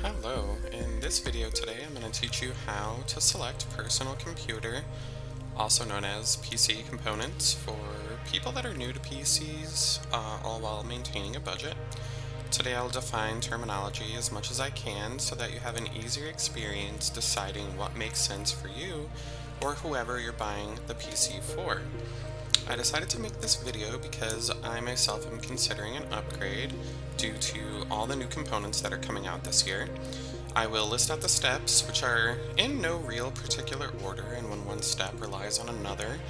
Hello, in this video today I'm going to teach you how to select personal computer, also known as PC components, for people that are new to PCs, all while maintaining a budget. Today I'll define terminology as much as I can so that you have an easier experience deciding what makes sense for you or whoever you're buying the PC for. I decided to make this video because I myself am considering an upgrade due to all the new components that are coming out this year. I will list out the steps, which are in no real particular order, and when one step relies on another,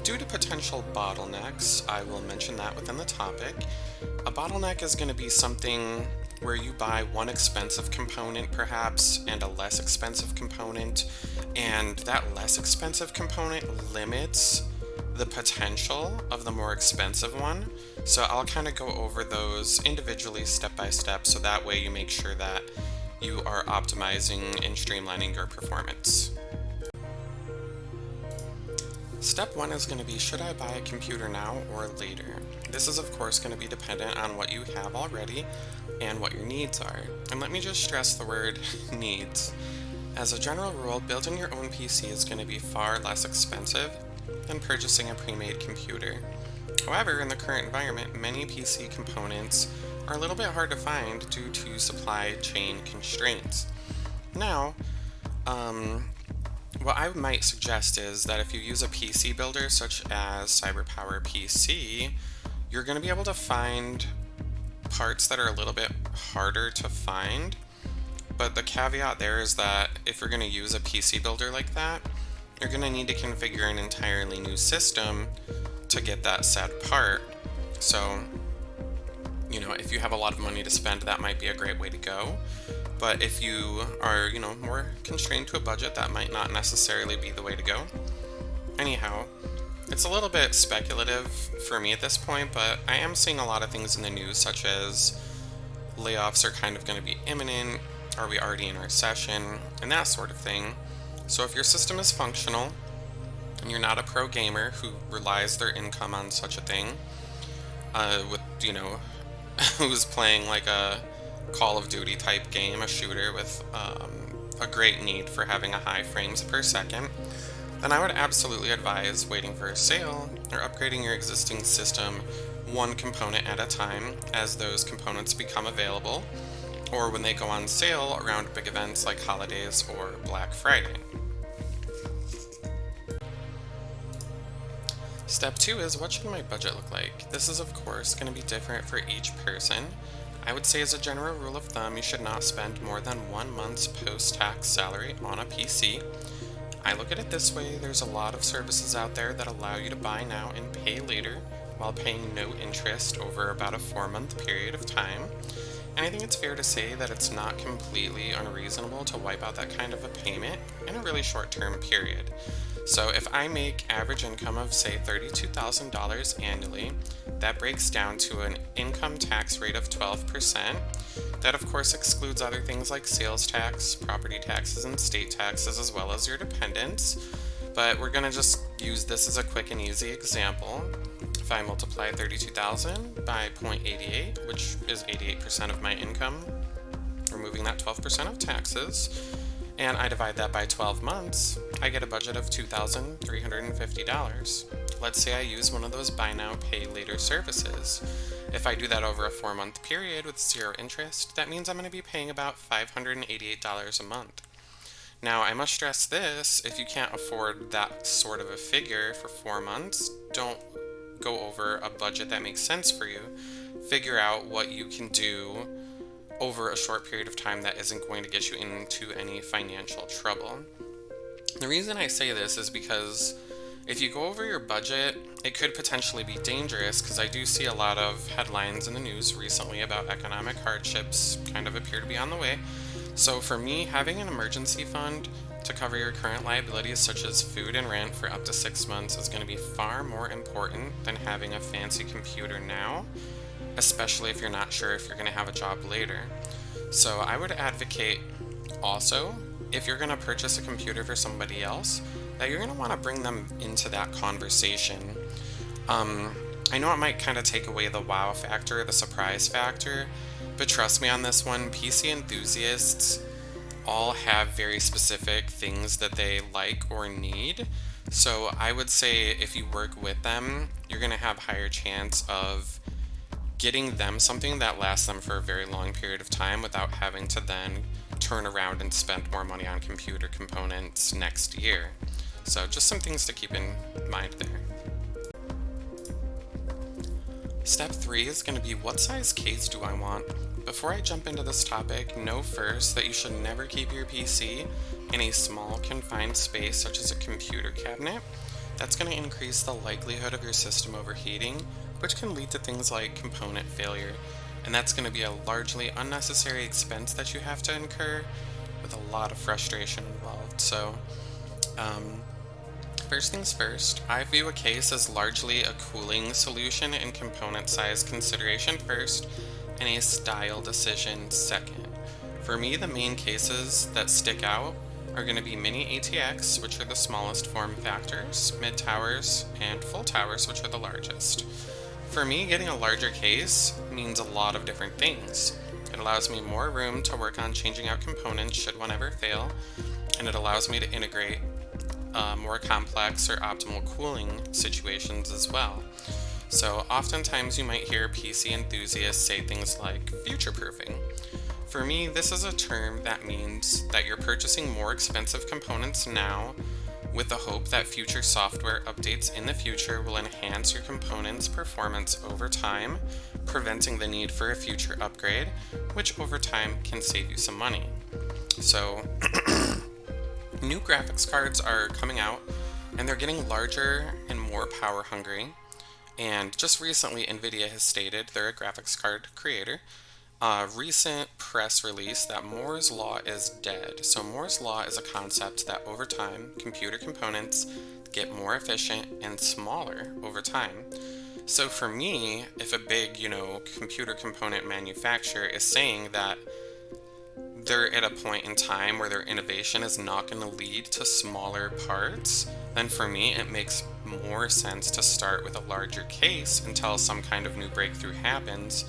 due to potential bottlenecks, I will mention that within the topic. A bottleneck is going to be something where you buy one expensive component perhaps and a less expensive component, and that less expensive component limits the potential of the more expensive one. So I'll kind of go over those individually step by step so that way you make sure that you are optimizing and streamlining your performance. Step one is going to be, should I buy a computer now or later? This is of course going to be dependent on what you have already and what your needs are. And let me just stress the word needs. As a general rule, building your own PC is going to be far less expensive than purchasing a pre-made computer. However, in the current environment, many PC components are a little bit hard to find due to supply chain constraints. Now, what I might suggest is that if you use a PC builder such as CyberPower PC, you're going to be able to find parts that are a little bit harder to find. But the caveat there is that if you're going to use a PC builder like that, you're going to need to configure an entirely new system to get that said part. So, if you have a lot of money to spend, that might be a great way to go. But if you are, more constrained to a budget, that might not necessarily be the way to go. Anyhow, it's a little bit speculative for me at this point, but I am seeing a lot of things in the news, such as layoffs are kind of going to be imminent, are we already in a recession, and that sort of thing. So if your system is functional, and you're not a pro gamer who relies their income on such a thing, who's playing like a Call of Duty type game, a shooter with a great need for having a high frames per second, then I would absolutely advise waiting for a sale or upgrading your existing system one component at a time as those components become available, or when they go on sale around big events like holidays or Black Friday. Step 2 is, what should my budget look like? This is of course going to be different for each person. I would say as a general rule of thumb, you should not spend more than 1 month's post-tax salary on a PC. I look at it this way, there's a lot of services out there that allow you to buy now and pay later while paying no interest over about a 4-month period of time. And I think it's fair to say that it's not completely unreasonable to wipe out that kind of a payment in a really short-term period. So if I make average income of say $32,000 annually, that breaks down to an income tax rate of 12%. That of course excludes other things like sales tax, property taxes, and state taxes, as well as your dependents. But we're going to just use this as a quick and easy example. If I multiply 32,000 by 0.88, which is 88% of my income, removing that 12% of taxes, and I divide that by 12 months, I get a budget of $2,350. Let's say I use one of those buy now, pay later services. If I do that over a 4-month period with 0 interest, that means I'm going to be paying about $588 a month. Now, I must stress this, if you can't afford that sort of a figure for 4 months, don't go over a budget that makes sense for you. Figure out what you can do over a short period of time that isn't going to get you into any financial trouble. The reason I say this is because if you go over your budget, it could potentially be dangerous, because I do see a lot of headlines in the news recently about economic hardships kind of appear to be on the way. So for me, having an emergency fund to cover your current liabilities such as food and rent for up to 6 months is going to be far more important than having a fancy computer now, especially if you're not sure if you're going to have a job later. So I would advocate also, if you're going to purchase a computer for somebody else, that you're going to want to bring them into that conversation. I know it might kind of take away the wow factor, the surprise factor, but trust me on this one, PC enthusiasts all have very specific things that they like or need. So I would say if you work with them, you're going to have higher chance of getting them something that lasts them for a very long period of time without having to then turn around and spend more money on computer components next year. So just some things to keep in mind there. Step 3 is going to be, what size case do I want? Before I jump into this topic, know first that you should never keep your PC in a small confined space such as a computer cabinet. That's going to increase the likelihood of your system overheating, which can lead to things like component failure. And that's going to be a largely unnecessary expense that you have to incur with a lot of frustration involved. So, first things first, I view a case as largely a cooling solution and component size consideration first, and a style decision second. For me, the main cases that stick out are going to be mini ATX, which are the smallest form factors, mid towers, and full towers, which are the largest. For me, getting a larger case means a lot of different things. It allows me more room to work on changing out components should one ever fail, and it allows me to integrate more complex or optimal cooling situations as well. So oftentimes you might hear PC enthusiasts say things like future-proofing. For me, this is a term that means that you're purchasing more expensive components now with the hope that future software updates in the future will enhance your component's performance over time, preventing the need for a future upgrade, which over time can save you some money. So new graphics cards are coming out, and they're getting larger and more power hungry. And just recently, NVIDIA has stated, they're a graphics card creator, recent press release that Moore's Law is dead. So Moore's Law is a concept that over time, computer components get more efficient and smaller over time. So for me, if a big, computer component manufacturer is saying that they're at a point in time where their innovation is not going to lead to smaller parts, then for me it makes more sense to start with a larger case until some kind of new breakthrough happens.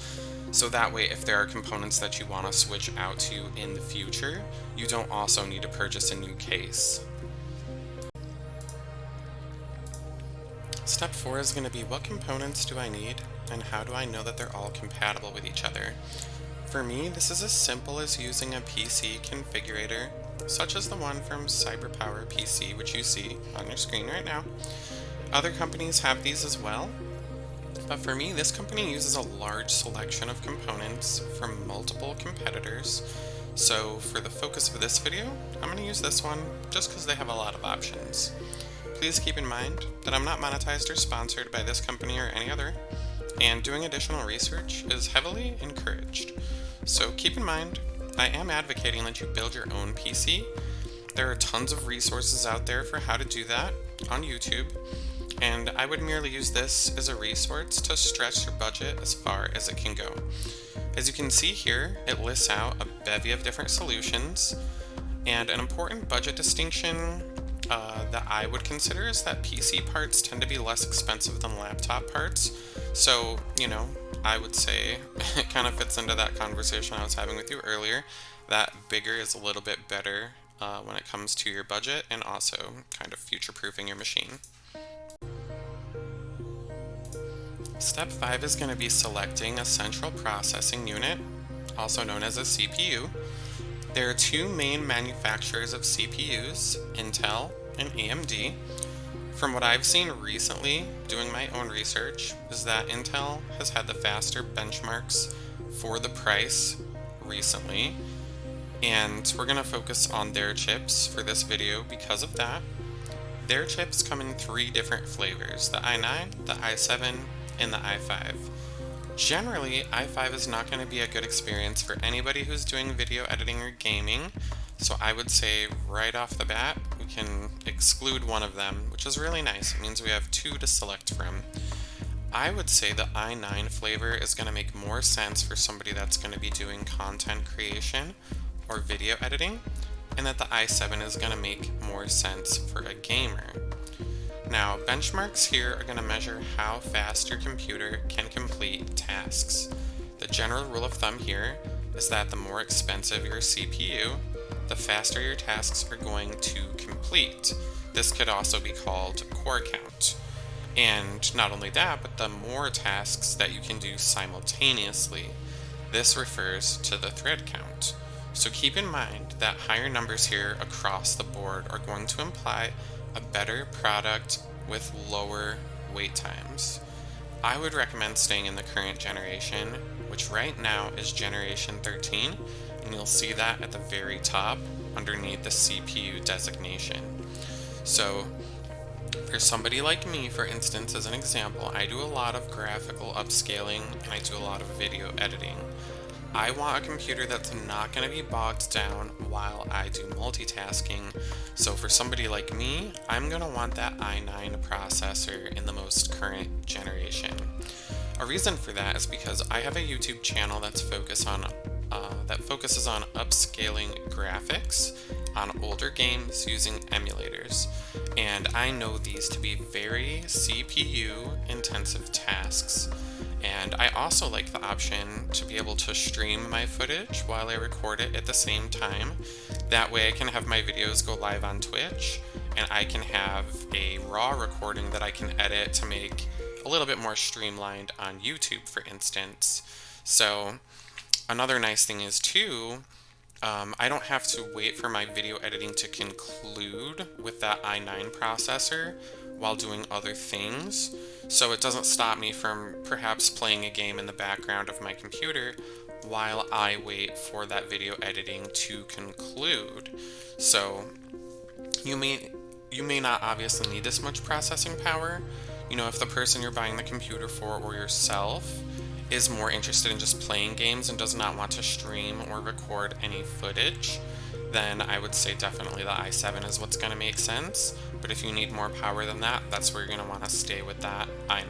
So that way, if there are components that you want to switch out to in the future, you don't also need to purchase a new case. Step 4 is going to be, what components do I need and how do I know that they're all compatible with each other? For me, this is as simple as using a PC configurator, such as the one from CyberPower PC, which you see on your screen right now. Other companies have these as well, but for me, this company uses a large selection of components from multiple competitors. So for the focus of this video, I'm going to use this one just because they have a lot of options. Please keep in mind that I'm not monetized or sponsored by this company or any other, and doing additional research is heavily encouraged. So keep in mind, I am advocating that you build your own PC. There are tons of resources out there for how to do that on YouTube, and I would merely use this as a resource to stretch your budget as far as it can go. As you can see here, it lists out a bevy of different solutions, and an important budget distinction that I would consider is that PC parts tend to be less expensive than laptop parts. So, I would say it kind of fits into that conversation I was having with you earlier, that bigger is a little bit better when it comes to your budget and also kind of future-proofing your machine. Step 5 is going to be selecting a central processing unit, also known as a CPU. There are two main manufacturers of CPUs, Intel and AMD. From what I've seen recently, doing my own research, is that Intel has had the faster benchmarks for the price recently, and we're going to focus on their chips for this video because of that. Their chips come in 3 different flavors, the i9, the i7, and the i5. Generally, i5 is not going to be a good experience for anybody who's doing video editing or gaming, so I would say right off the bat, we can exclude one of them, which is really nice. It means we have 2 to select from. I would say the i9 flavor is going to make more sense for somebody that's going to be doing content creation or video editing, and that the i7 is going to make more sense for a gamer. Now, benchmarks here are going to measure how fast your computer can complete tasks. The general rule of thumb here is that the more expensive your CPU, the faster your tasks are going to complete. This could also be called core count. And not only that, but the more tasks that you can do simultaneously. This refers to the thread count. So keep in mind that higher numbers here across the board are going to imply a better product with lower wait times. I would recommend staying in the current generation, which right now is generation 13, and you'll see that at the very top underneath the CPU designation. So for somebody like me, for instance, as an example, I do a lot of graphical upscaling and I do a lot of video editing. I want a computer that's not going to be bogged down while I do multitasking. So for somebody like me, I'm going to want that i9 processor in the most current generation. A reason for that is because I have a YouTube channel that focuses on upscaling graphics on older games using emulators, and I know these to be very CPU intensive tasks. And I also like the option to be able to stream my footage while I record it at the same time. That way I can have my videos go live on Twitch, and I can have a raw recording that I can edit to make a little bit more streamlined on YouTube, for instance. So another nice thing is too, I don't have to wait for my video editing to conclude with that i9 processor while doing other things. So it doesn't stop me from perhaps playing a game in the background of my computer while I wait for that video editing to conclude. So you may not obviously need this much processing power. You know, if the person you're buying the computer for or yourself is more interested in just playing games and does not want to stream or record any footage, then I would say definitely the i7 is what's going to make sense. But if you need more power than that, that's where you're going to want to stay with that i9.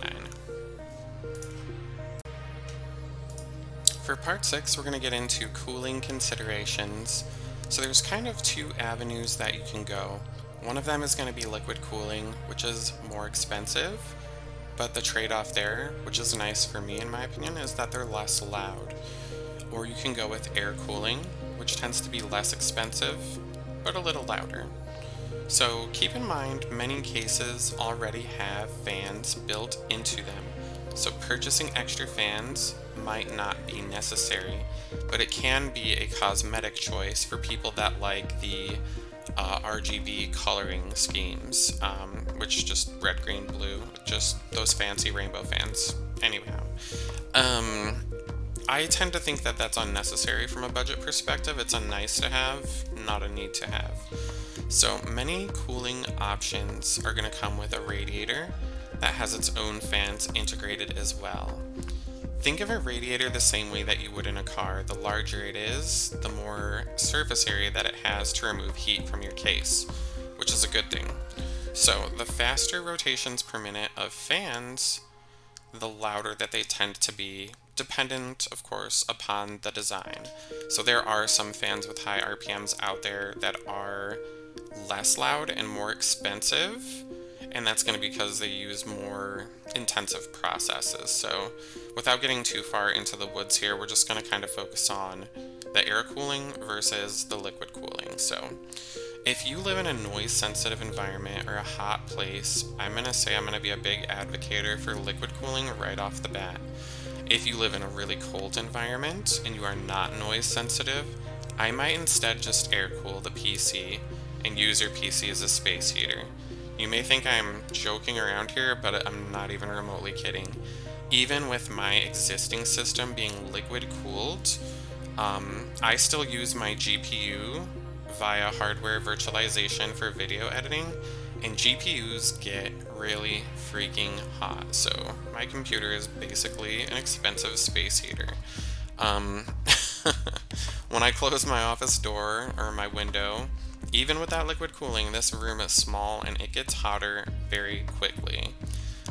For part 6, we're going to get into cooling considerations. So there's kind of two avenues that you can go. One of them is going to be liquid cooling, which is more expensive, but the trade-off there, which is nice for me in my opinion, is that they're less loud. Or you can go with air cooling, which tends to be less expensive, but a little louder. So keep in mind, many cases already have fans built into them. So purchasing extra fans might not be necessary, but it can be a cosmetic choice for people that like the RGB coloring schemes, which just red, green, blue, just those fancy rainbow fans. Anyhow, I tend to think that that's unnecessary from a budget perspective. It's a nice to have, not a need to have. So many cooling options are going to come with a radiator that has its own fans integrated as well. Think of a radiator the same way that you would in a car. The larger it is, the more surface area that it has to remove heat from your case, which is a good thing. So the faster rotations per minute of fans, the louder that they tend to be, dependent, of course, upon the design. So there are some fans with high RPMs out there that are less loud and more expensive, and that's going to be because they use more intensive processes. So without getting too far into the woods here, we're just going to kind of focus on the air cooling versus the liquid cooling. So if you live in a noise-sensitive environment or a hot place, I'm going to be a big advocate for liquid cooling right off the bat. If you live in a really cold environment and you are not noise-sensitive, I might instead just air cool the PC and use your PC as a space heater. You may think I'm joking around here, but I'm not even remotely kidding. Even with my existing system being liquid cooled, I still use my GPU via hardware virtualization for video editing, and GPUs get really freaking hot. So my computer is basically an expensive space heater. When I close my office door or my window, even with that liquid cooling, this room is small and it gets hotter very quickly.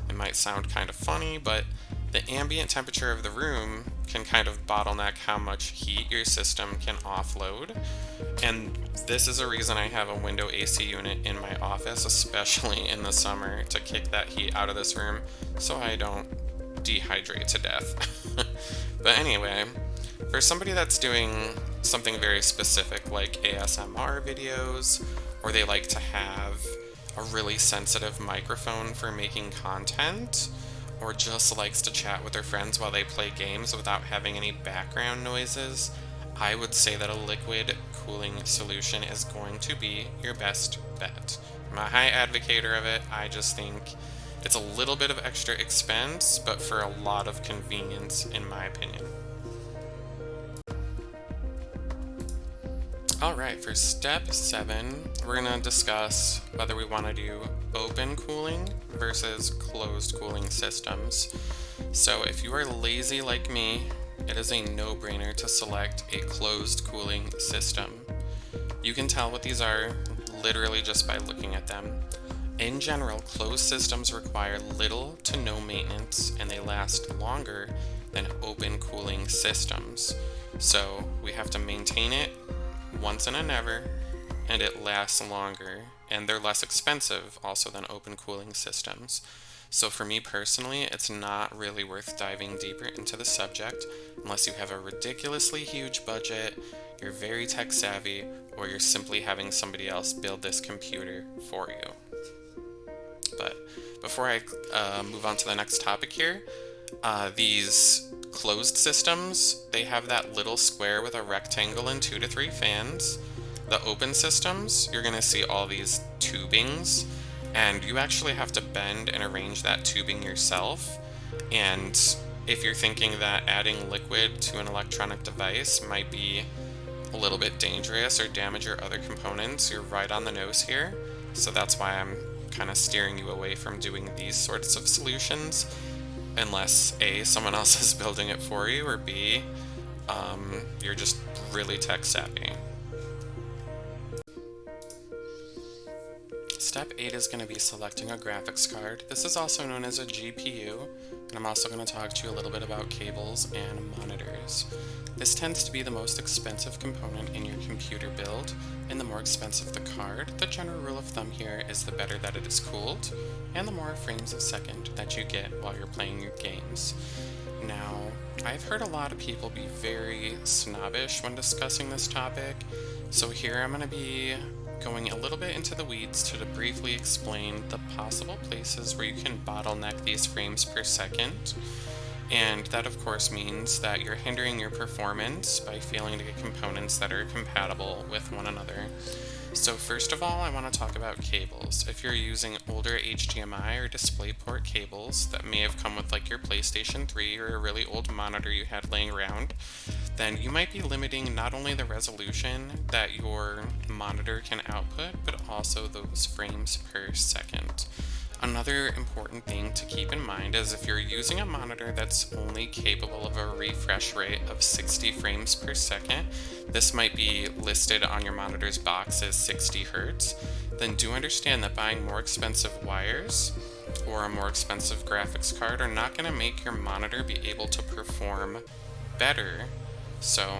It might sound kind of funny, but the ambient temperature of the room can kind of bottleneck how much heat your system can offload. And this is a reason I have a window AC unit in my office, especially in the summer, to kick that heat out of this room so I don't dehydrate to death. But anyway, for somebody that's doing something very specific like ASMR videos, or they like to have a really sensitive microphone for making content, or just likes to chat with their friends while they play games without having any background noises, I would say that a liquid cooling solution is going to be your best bet. I'm a high advocator of it. I just think it's a little bit of extra expense, but for a lot of convenience, in my opinion. Alright, for step 7, we're going to discuss whether we want to do open cooling versus closed cooling systems. So if you are lazy like me, it is a no-brainer to select a closed cooling system. You can tell what these are literally just by looking at them. In general, closed systems require little to no maintenance, and they last longer than open cooling systems. So we have to maintain it once and a never, and it lasts longer, and they're less expensive also than open cooling systems. So for me personally, it's not really worth diving deeper into the subject unless you have a ridiculously huge budget, you're very tech savvy, or you're simply having somebody else build this computer for you. But before I move on to the next topic here, these closed systems, they have that little square with a rectangle and 2 to 3 fans. The open systems, you're going to see all these tubings, and you actually have to bend and arrange that tubing yourself. And if you're thinking that adding liquid to an electronic device might be a little bit dangerous or damage your other components, you're right on the nose here. So that's why I'm kind of steering you away from doing these sorts of solutions, unless A, someone else is building it for you, or B, you're just really tech savvy. Step 8 is going to be selecting a graphics card. This is also known as a GPU, and I'm also going to talk to you a little bit about cables and monitors. This tends to be the most expensive component in your computer build, and the more expensive the card, the general rule of thumb here is the better that it is cooled, and the more frames a second that you get while you're playing your games. Now, I've heard a lot of people be very snobbish when discussing this topic, so here I'm going to be going a little bit into the weeds to briefly explain the possible places where you can bottleneck these frames per second. And that of course means that you're hindering your performance by failing to get components that are compatible with one another. So first of all, I want to talk about cables. If you're using older HDMI or DisplayPort cables that may have come with like your PlayStation 3 or a really old monitor you had laying around, then you might be limiting not only the resolution that your monitor can output, but also those frames per second. Another important thing to keep in mind is if you're using a monitor that's only capable of a refresh rate of 60 frames per second, this might be listed on your monitor's box as 60 Hz, then do understand that buying more expensive wires or a more expensive graphics card are not going to make your monitor be able to perform better. So,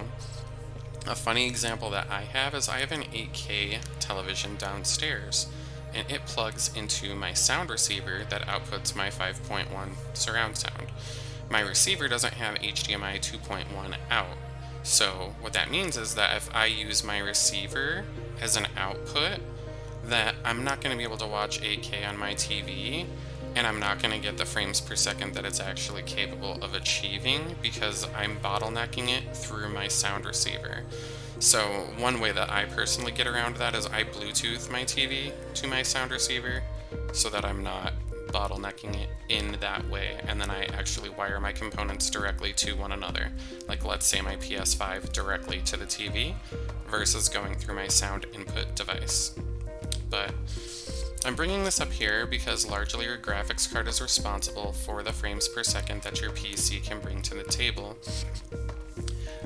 a funny example that I have is I have an 8K television downstairs, and it plugs into my sound receiver that outputs my 5.1 surround sound. My receiver doesn't have HDMI 2.1 out. So what that means is that if I use my receiver as an output, that I'm not going to be able to watch 8K on my TV, and I'm not going to get the frames per second that it's actually capable of achieving because I'm bottlenecking it through my sound receiver. So one way that I personally get around that is I Bluetooth my TV to my sound receiver so that I'm not bottlenecking it in that way, and then I actually wire my components directly to one another. Like let's say my PS5 directly to the TV versus going through my sound input device. But I'm bringing this up here because largely your graphics card is responsible for the frames per second that your PC can bring to the table.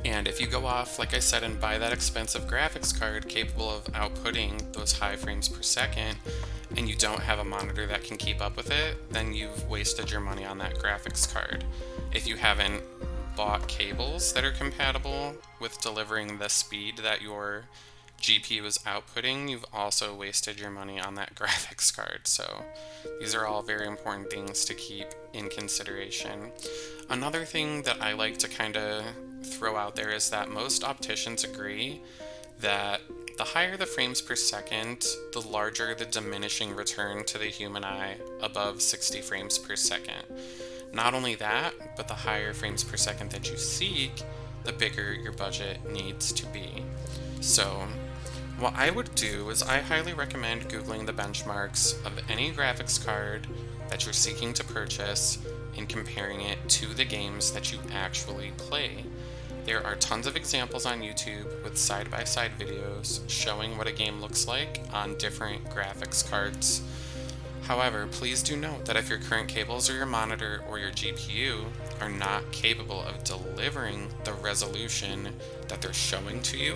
And if you go off, like I said, and buy that expensive graphics card capable of outputting those high frames per second, and you don't have a monitor that can keep up with it, then you've wasted your money on that graphics card. If you haven't bought cables that are compatible with delivering the speed that your GPU is outputting, you've also wasted your money on that graphics card. So these are all very important things to keep in consideration. Another thing that I like to kind of throw out there is that most opticians agree that the higher the frames per second, the larger the diminishing return to the human eye above 60 frames per second. Not only that, but the higher frames per second that you seek, the bigger your budget needs to be. So what I would do is I highly recommend Googling the benchmarks of any graphics card that you're seeking to purchase and comparing it to the games that you actually play. There are tons of examples on YouTube with side-by-side videos showing what a game looks like on different graphics cards. However, please do note that if your current cables or your monitor or your GPU are not capable of delivering the resolution that they're showing to you,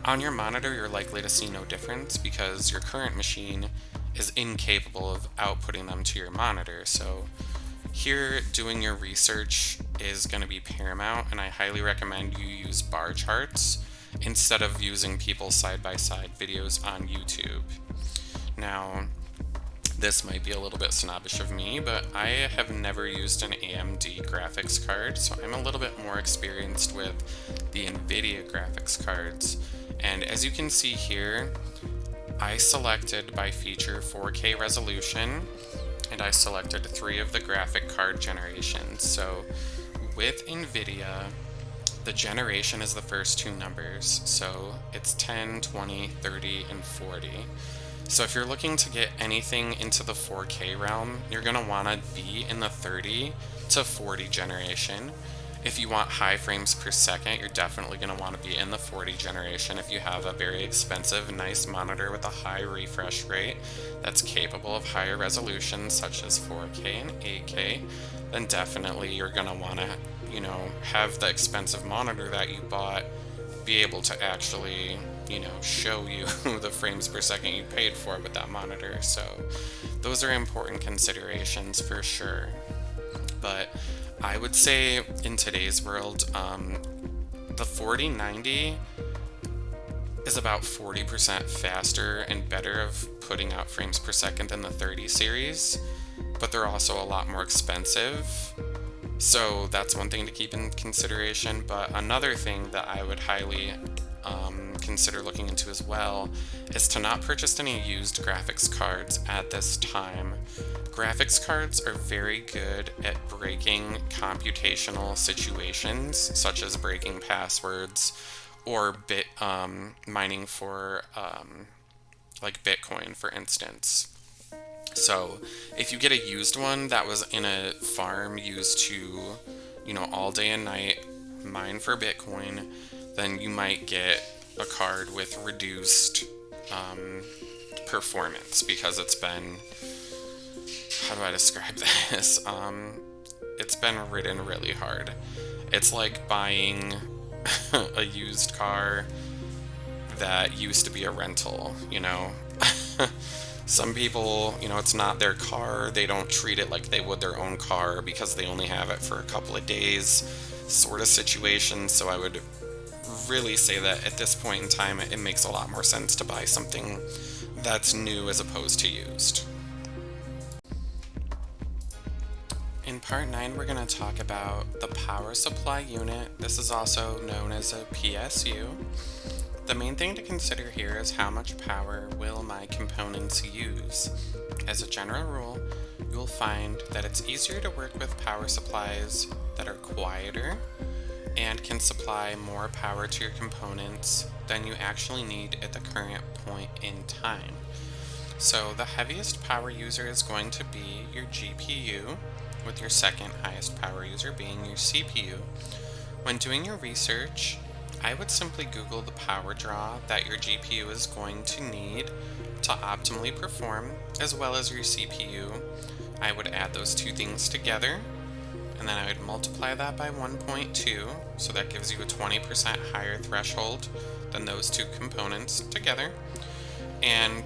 on your monitor you're likely to see no difference because your current machine is incapable of outputting them to your monitor. So here, doing your research is going to be paramount, and I highly recommend you use bar charts instead of using people's side-by-side videos on YouTube. Now, this might be a little bit snobbish of me, but I have never used an AMD graphics card, so I'm a little bit more experienced with the NVIDIA graphics cards. And as you can see here, I selected by feature 4K resolution, and I selected 3 of the graphic card generations. So with NVIDIA, the generation is the first 2 numbers. So it's 10, 20, 30, and 40. So if you're looking to get anything into the 4K realm, you're going to want to be in the 30 to 40 generation. If you want high frames per second, you're definitely going to want to be in the 40 generation. If you have a very expensive, nice monitor with a high refresh rate that's capable of higher resolutions such as 4K and 8K, then definitely you're going to want to, have the expensive monitor that you bought be able to actually, show you the frames per second you paid for with that monitor. So those are important considerations for sure. But I would say in today's world, the 4090 is about 40% faster and better of putting out frames per second than the 30 series, but they're also a lot more expensive. So that's one thing to keep in consideration. But another thing that I would highly consider looking into as well is to not purchase any used graphics cards at this time. Graphics cards are very good at breaking computational situations, such as breaking passwords or mining for like Bitcoin, for instance. So if you get a used one that was in a farm used to, all day and night mine for Bitcoin, then you might get a card with reduced performance because it's been, how do I describe this? It's been ridden really hard. It's like buying a used car that used to be a rental, Some people, it's not their car. They don't treat it like they would their own car because they only have it for a couple of days sort of situation. So I would really say that at this point in time, it makes a lot more sense to buy something that's new as opposed to used. In part 9, we're going to talk about the power supply unit. This is also known as a PSU. The main thing to consider here is how much power will my components use. As a general rule, you'll find that it's easier to work with power supplies that are quieter and can supply more power to your components than you actually need at the current point in time. So the heaviest power user is going to be your GPU, with your second highest power user being your CPU. When doing your research, I would simply Google the power draw that your GPU is going to need to optimally perform, as well as your CPU. I would add those two things together, and then I would multiply that by 1.2, so that gives you a 20% higher threshold than those two components together. And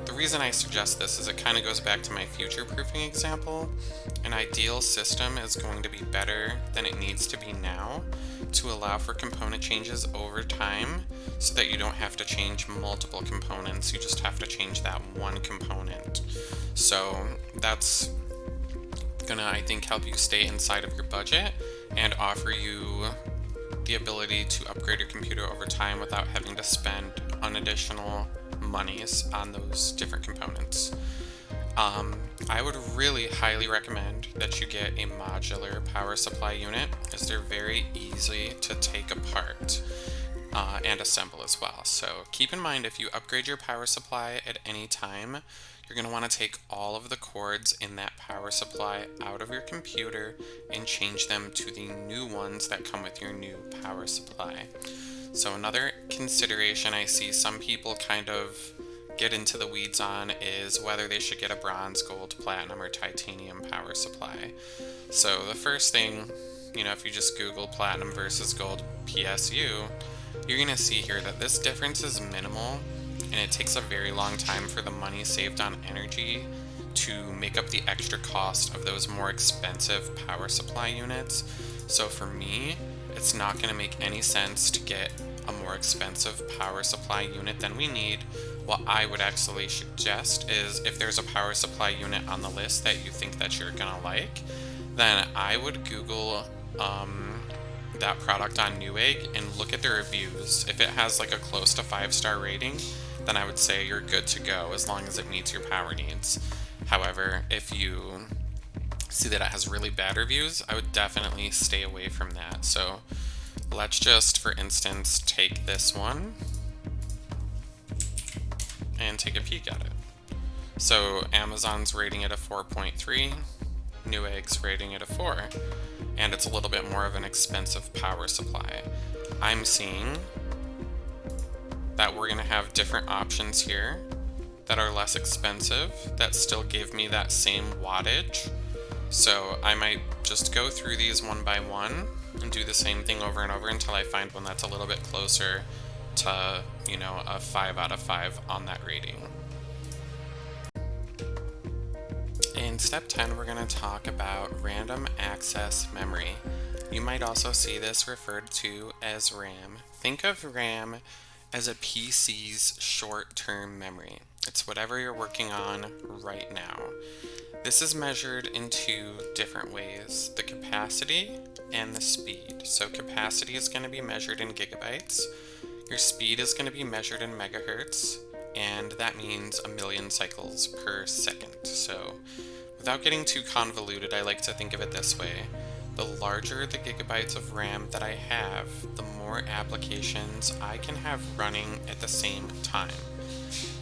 the reason I suggest this is it kind of goes back to my future-proofing example. An ideal system is going to be better than it needs to be now to allow for component changes over time so that you don't have to change multiple components, you just have to change that one component. So that's gonna, I think, help you stay inside of your budget and offer you the ability to upgrade your computer over time without having to spend additional monies on those different components. I would really highly recommend that you get a modular power supply unit, as they're very easy to take apart and assemble as well. So keep in mind, if you upgrade your power supply at any time, you're going to want to take all of the cords in that power supply out of your computer and change them to the new ones that come with your new power supply. So another consideration I see some people kind of get into the weeds on is whether they should get a bronze, gold, platinum, or titanium power supply. So the first thing, if you just Google platinum versus gold PSU, you're going to see here that this difference is minimal, and it takes a very long time for the money saved on energy to make up the extra cost of those more expensive power supply units. So for me, it's not going to make any sense to get a more expensive power supply unit than we need. What I would actually suggest is, if there's a power supply unit on the list that you think that you're going to like, then I would Google that product on Newegg and look at the reviews. If it has like a close to 5-star rating, then I would say you're good to go as long as it meets your power needs. However, if you see that it has really bad reviews, I would definitely stay away from that. So let's just, for instance, take this one and take a peek at it. So Amazon's rating it a 4.3, Newegg's rating it a 4, and it's a little bit more of an expensive power supply. I'm seeing that we're going to have different options here that are less expensive that still give me that same wattage. So I might just go through these one by one and do the same thing over and over until I find one that's a little bit closer to, a 5 out of 5 on that rating. In step 10, we're going to talk about random access memory. You might also see this referred to as RAM. Think of RAM as a PC's short-term memory. It's whatever you're working on right now. This is measured in two different ways: the capacity and the speed. So capacity is going to be measured in gigabytes. Your speed is going to be measured in megahertz, and that means 1,000,000 cycles per second. So without getting too convoluted, I like to think of it this way. The larger the gigabytes of RAM that I have, the more applications I can have running at the same time.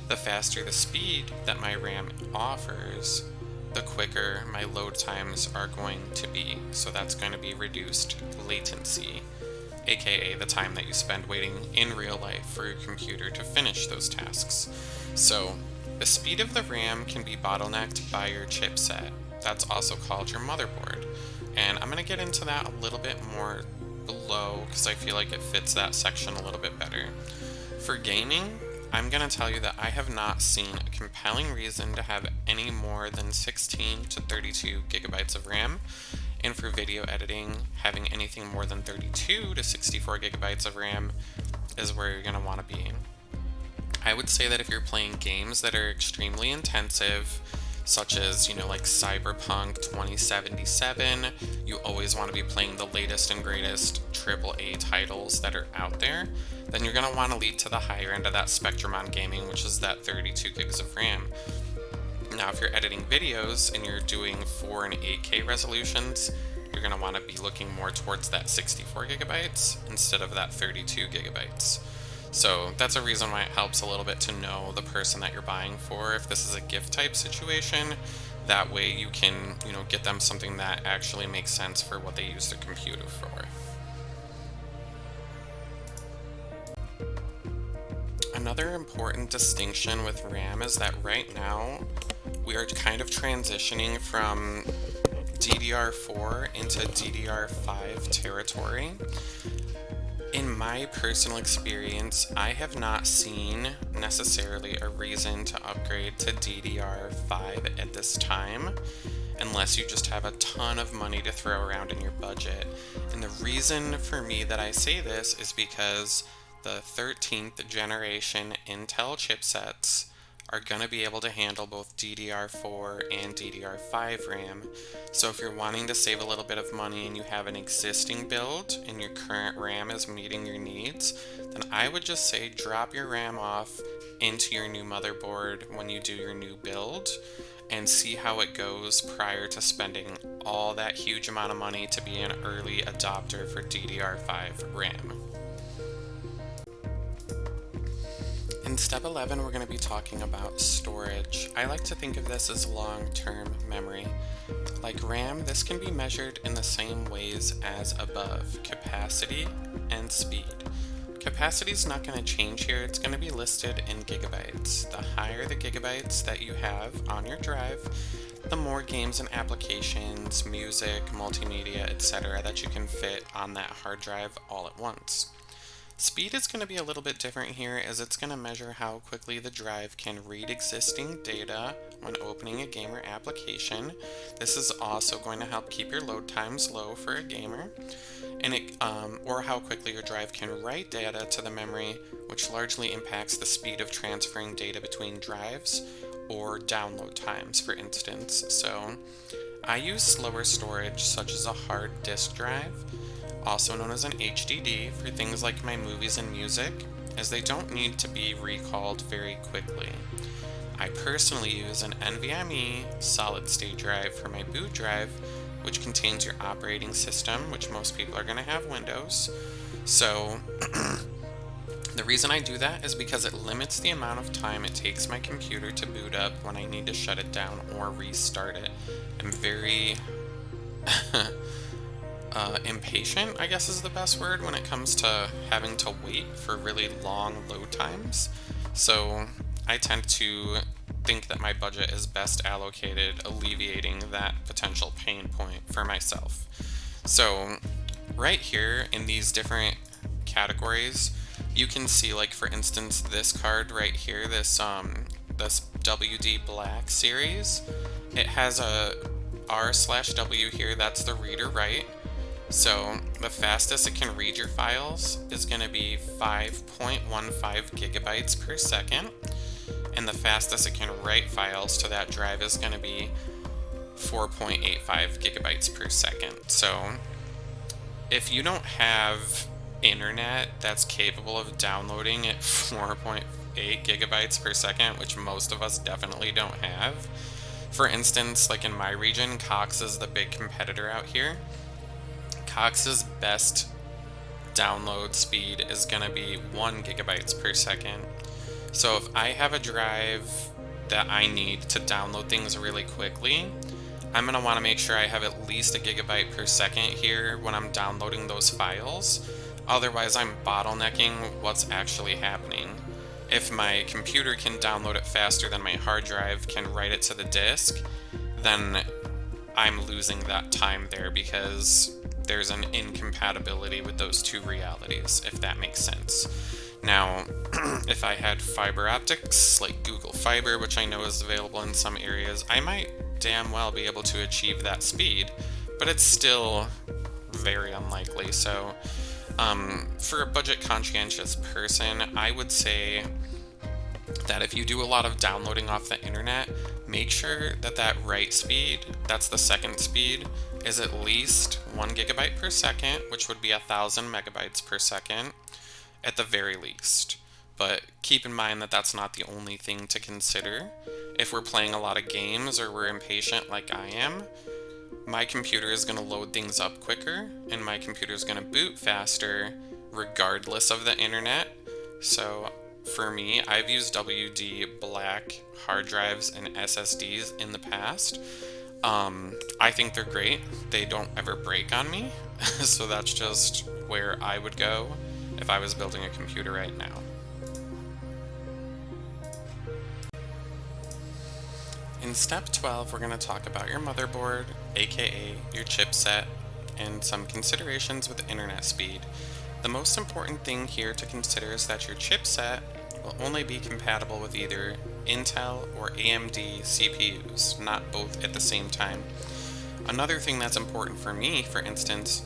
The faster the speed that my RAM offers, the quicker my load times are going to be. So that's going to be reduced latency, aka the time that you spend waiting in real life for your computer to finish those tasks. So the speed of the RAM can be bottlenecked by your chipset. That's also called your motherboard. And I'm going to get into that a little bit more below because I feel like it fits that section a little bit better. For gaming, I'm going to tell you that I have not seen a compelling reason to have any more than 16 to 32 gigabytes of RAM. And for video editing, having anything more than 32 to 64 gigabytes of RAM is where you're going to want to be. I would say that if you're playing games that are extremely intensive, such as, like Cyberpunk 2077, you always want to be playing the latest and greatest AAA titles that are out there, then you're going to want to lead to the higher end of that spectrum on gaming, which is that 32 gigs of RAM. Now, if you're editing videos and you're doing 4 and 8K resolutions, you're going to want to be looking more towards that 64 gigabytes instead of that 32 gigabytes. So that's a reason why it helps a little bit to know the person that you're buying for. If this is a gift type situation, that way you can, get them something that actually makes sense for what they use their computer for. Another important distinction with RAM is that right now we are kind of transitioning from DDR4 into DDR5 territory. In my personal experience, I have not seen necessarily a reason to upgrade to DDR5 at this time, unless you just have a ton of money to throw around in your budget. And the reason for me that I say this is because the 13th generation Intel chipsets are going to be able to handle both DDR4 and DDR5 RAM. So if you're wanting to save a little bit of money and you have an existing build and your current RAM is meeting your needs, then I would just say drop your RAM off into your new motherboard when you do your new build and see how it goes prior to spending all that huge amount of money to be an early adopter for DDR5 RAM. In step 11, we're going to be talking about storage. I like to think of this as long-term memory. Like RAM, this can be measured in the same ways as above: capacity and speed. Capacity is not going to change here. It's going to be listed in gigabytes. The higher the gigabytes that you have on your drive, the more games and applications, music, multimedia, etc. that you can fit on that hard drive all at once. Speed is going to be a little bit different here, as it's going to measure how quickly the drive can read existing data when opening a game or application. This is also going to help keep your load times low for a gamer, and or how quickly your drive can write data to the memory, which largely impacts the speed of transferring data between drives or download times, for instance. So I use slower storage, such as a hard disk drive, also known as an HDD, for things like my movies and music, as they don't need to be recalled very quickly. I personally use an NVMe solid-state drive for my boot drive, which contains your operating system, which most people are going to have Windows. So the reason I do that is because it limits the amount of time it takes my computer to boot up when I need to shut it down or restart it. I'm very impatient, I guess is the best word, when it comes to having to wait for really long load times. So I tend to think that my budget is best allocated alleviating that potential pain point for myself. So right here in these different categories, you can see, like, for instance, this card right here, this WD Black series, it has a R/W here, that's the read or write. So the fastest it can read your files is going to be 5.15 gigabytes per second, and the fastest it can write files to that drive is going to be 4.85 gigabytes per second. So if you don't have internet that's capable of downloading at 4.8 gigabytes per second, which most of us definitely don't have, for instance, like in my region, Cox is the big competitor out here. Cox's best download speed is going to be 1 gigabytes per second. So if I have a drive that I need to download things really quickly, I'm going to want to make sure I have at least 1 gigabyte per second here when I'm downloading those files. Otherwise, I'm bottlenecking what's actually happening. If my computer can download it faster than my hard drive can write it to the disk, then I'm losing that time there because there's an incompatibility with those two realities, if that makes sense. Now, if I had fiber optics, like Google Fiber, which I know is available in some areas, I might damn well be able to achieve that speed, but it's still very unlikely. So, for a budget conscientious person, I would say that if you do a lot of downloading off the internet, make sure that that write speed, that's the second speed, is at least 1 gigabyte per second, which would be 1,000 megabytes per second at the very least. But keep in mind that that's not the only thing to consider. If we're playing a lot of games or we're impatient like I am, my computer is going to load things up quicker and my computer is going to boot faster regardless of the internet. So for me, I've used WD Black hard drives and SSDs in the past. I think they're great. They don't ever break on me. So that's just where I would go if I was building a computer right now. In step 12, we're going to talk about your motherboard, aka your chipset, and some considerations with internet speed. The most important thing here to consider is that your chipset will only be compatible with either Intel or AMD CPUs, not both at the same time. Another thing that's important for me, for instance,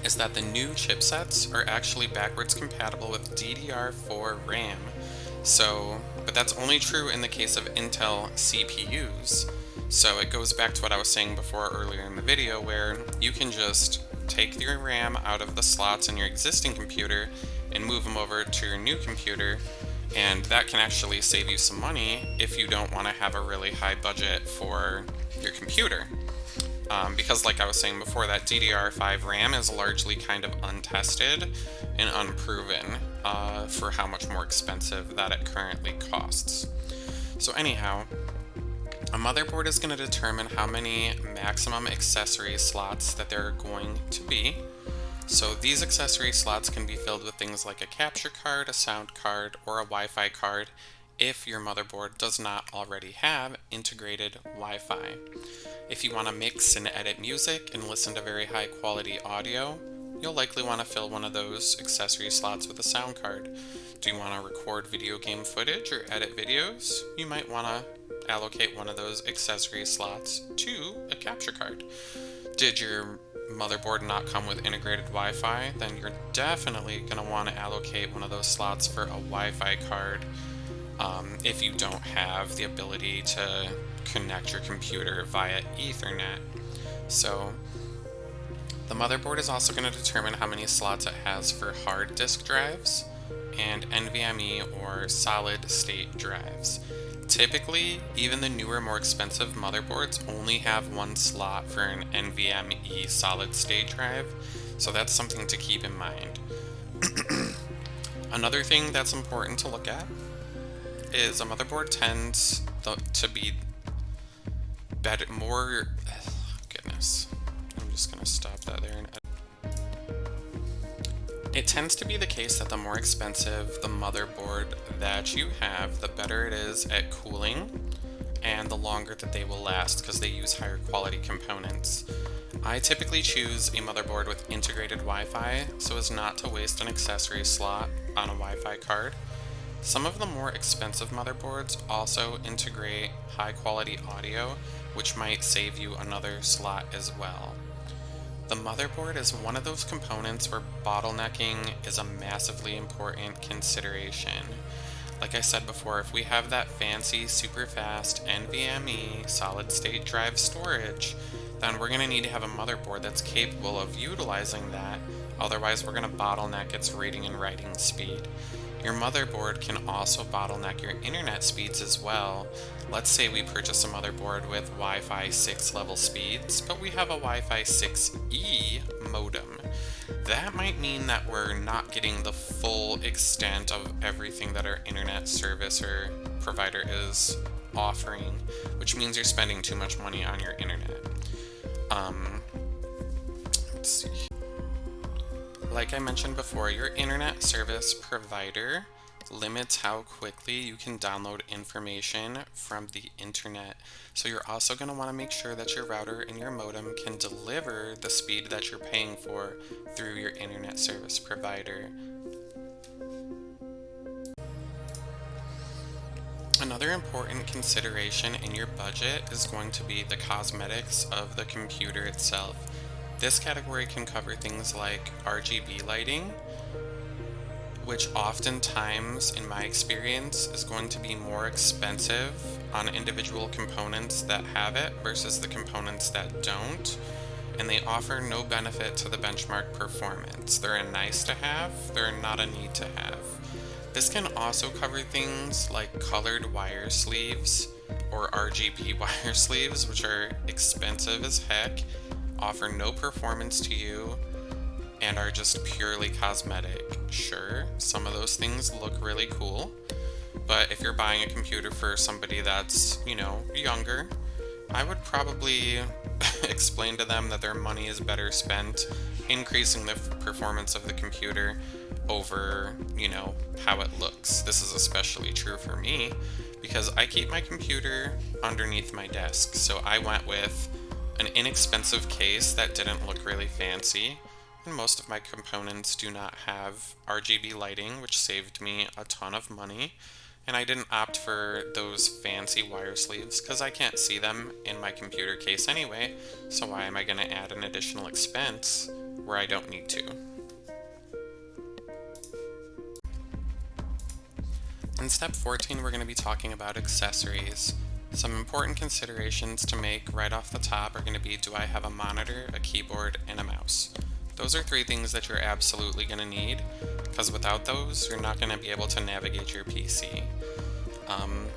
is that the new chipsets are actually backwards compatible with DDR4 RAM. But that's only true in the case of Intel CPUs. So it goes back to what I was saying before earlier in the video, where you can just take your RAM out of the slots in your existing computer and move them over to your new computer, and that can actually save you some money if you don't want to have a really high budget for your computer. Because like I was saying before, that DDR5 RAM is largely kind of untested and unproven for how much more expensive that it currently costs. So anyhow, a motherboard is going to determine how many maximum accessory slots that there are going to be. So these accessory slots can be filled with things like a capture card, a sound card, or a Wi-Fi card if your motherboard does not already have integrated Wi-Fi. If you want to mix and edit music and listen to very high quality audio, you'll likely want to fill one of those accessory slots with a sound card. Do you want to record video game footage or edit videos? You might want to allocate one of those accessory slots to a capture card. Did your motherboard not come with integrated Wi-Fi? Then you're definitely going to want to allocate one of those slots for a Wi-Fi card if you don't have the ability to connect your computer via Ethernet. So the motherboard is also going to determine how many slots it has for hard disk drives and NVMe or solid state drives. Typically, even the newer, more expensive motherboards only have one slot for an NVMe solid state drive, so that's something to keep in mind. Another thing that's important to look at is a motherboard tends to be better, more, goodness, I'm just going to stop that there and it tends to be the case that the more expensive the motherboard that you have, the better it is at cooling and the longer that they will last because they use higher quality components. I typically choose a motherboard with integrated Wi-Fi so as not to waste an accessory slot on a Wi-Fi card. Some of the more expensive motherboards also integrate high quality audio, which might save you another slot as well. The motherboard is one of those components where bottlenecking is a massively important consideration. Like I said before, if we have that fancy, super fast NVMe solid state drive storage, then we're going to need to have a motherboard that's capable of utilizing that, otherwise we're going to bottleneck its reading and writing speed. Your motherboard can also bottleneck your internet speeds as well. Let's say we purchase a motherboard with Wi-Fi 6 level speeds, but we have a Wi-Fi 6E modem. That might mean that we're not getting the full extent of everything that our internet service or provider is offering, which means you're spending too much money on your internet. Let's see. Like I mentioned before, your internet service provider limits how quickly you can download information from the internet. So you're also going to want to make sure that your router and your modem can deliver the speed that you're paying for through your internet service provider. Another important consideration in your budget is going to be the cosmetics of the computer itself. This category can cover things like RGB lighting, which oftentimes, in my experience, is going to be more expensive on individual components that have it versus the components that don't, and they offer no benefit to the benchmark performance. They're a nice to have, they're not a need to have. This can also cover things like colored wire sleeves or RGB wire sleeves, which are expensive as heck, offer no performance to you, and are just purely cosmetic. Sure, some of those things look really cool, but if you're buying a computer for somebody that's, younger, I would probably explain to them that their money is better spent increasing the performance of the computer over, how it looks. This is especially true for me because I keep my computer underneath my desk, so I went with an inexpensive case that didn't look really fancy, and most of my components do not have RGB lighting, which saved me a ton of money. And I didn't opt for those fancy wire sleeves because I can't see them in my computer case anyway, so why am I going to add an additional expense where I don't need to? In step 14, we're going to be talking about accessories. Some important considerations to make right off the top are going to be, do I have a monitor, a keyboard, and a mouse? Those are 3 things that you're absolutely going to need, because without those, you're not going to be able to navigate your PC.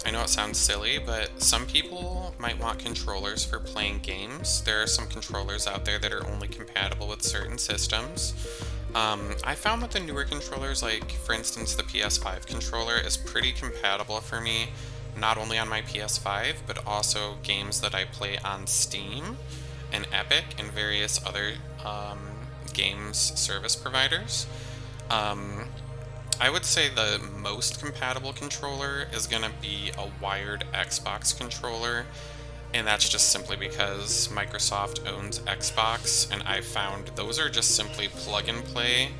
I know it sounds silly, but some people might want controllers for playing games. There are some controllers out there that are only compatible with certain systems. I found that the newer controllers, like for instance the PS5 controller, is pretty compatible for me, not only on my PS5, but also games that I play on Steam and Epic and various other games service providers. I would say the most compatible controller is going to be a wired Xbox controller, and that's just simply because Microsoft owns Xbox, and I found those are just simply plug and play.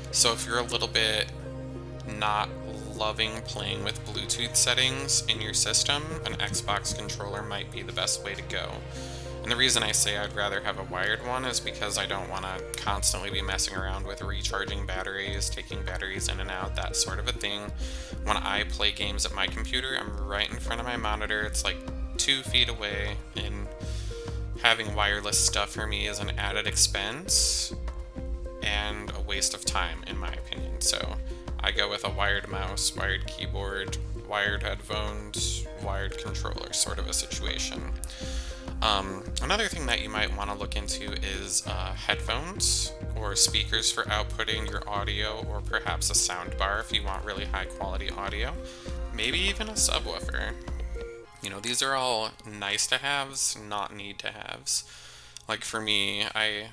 So if you're a little bit not loving playing with Bluetooth settings in your system, an Xbox controller might be the best way to go. And the reason I say I'd rather have a wired one is because I don't want to constantly be messing around with recharging batteries, taking batteries in and out, that sort of a thing. When I play games at my computer, I'm right in front of my monitor. It's like 2 feet away, and having wireless stuff for me is an added expense and a waste of time, in my opinion. So I go with a wired mouse, wired keyboard, wired headphones, wired controller sort of a situation. Another thing that you might want to look into is headphones or speakers for outputting your audio, or perhaps a sound bar if you want really high quality audio, maybe even a subwoofer. You know, these are all nice to haves, not need to haves. Like for me, I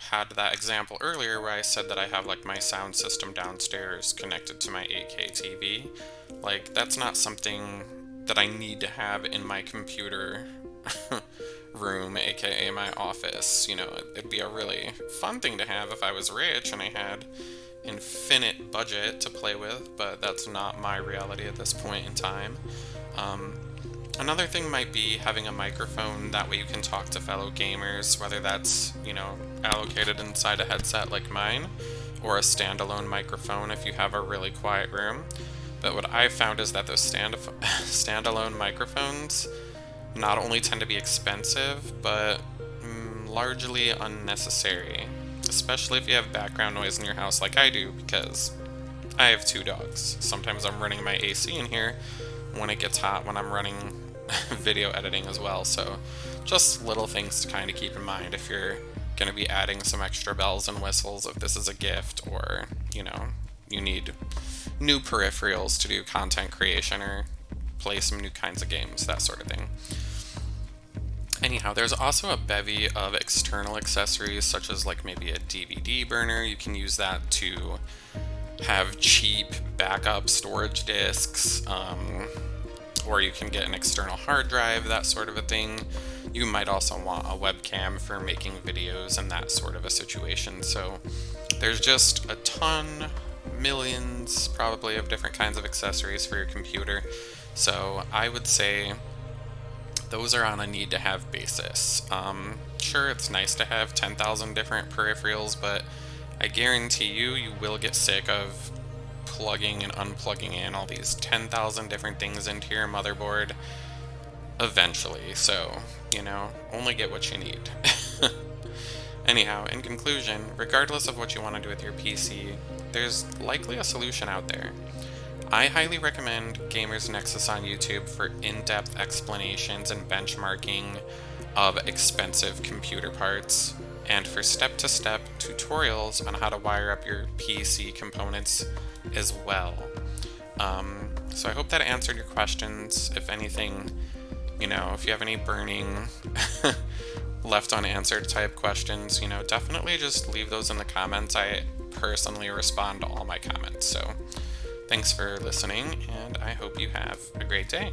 had that example earlier where I said that I have like my sound system downstairs connected to my 8K TV. Like, that's not something that I need to have in my computer room, aka my office. You know, it'd be a really fun thing to have if I was rich and I had infinite budget to play with, but that's not my reality at this point in time. Another thing might be having a microphone, that way you can talk to fellow gamers, whether that's, you know, allocated inside a headset like mine, or a standalone microphone if you have a really quiet room. But what I've found is that those standalone microphones not only tend to be expensive, but largely unnecessary, especially if you have background noise in your house like I do, because I have 2 dogs. Sometimes I'm running my AC in here when it gets hot when I'm running video editing as well, so just little things to kind of keep in mind if you're going to be adding some extra bells and whistles, if this is a gift, or, you know, you need new peripherals to do content creation or play some new kinds of games, that sort of thing. Anyhow, there's also a bevy of external accessories, such as like maybe a DVD burner. You can use that to have cheap backup storage discs, or you can get an external hard drive, that sort of a thing. You might also want a webcam for making videos and that sort of a situation. So there's just a ton, millions probably, of different kinds of accessories for your computer. So I would say those are on a need to have basis. Sure, it's nice to have 10,000 different peripherals, but I guarantee you will get sick of plugging and unplugging in all these 10,000 different things into your motherboard eventually. So, you know, only get what you need. Anyhow, in conclusion, regardless of what you want to do with your PC, there's likely a solution out there. I highly recommend Gamers Nexus on YouTube for in-depth explanations and benchmarking of expensive computer parts, and for step-to-step tutorials on how to wire up your PC components as well. So I hope that answered your questions. If anything, you know, if you have any burning left unanswered type questions, you know, definitely just leave those in the comments. I personally respond to all my comments. So thanks for listening, and I hope you have a great day.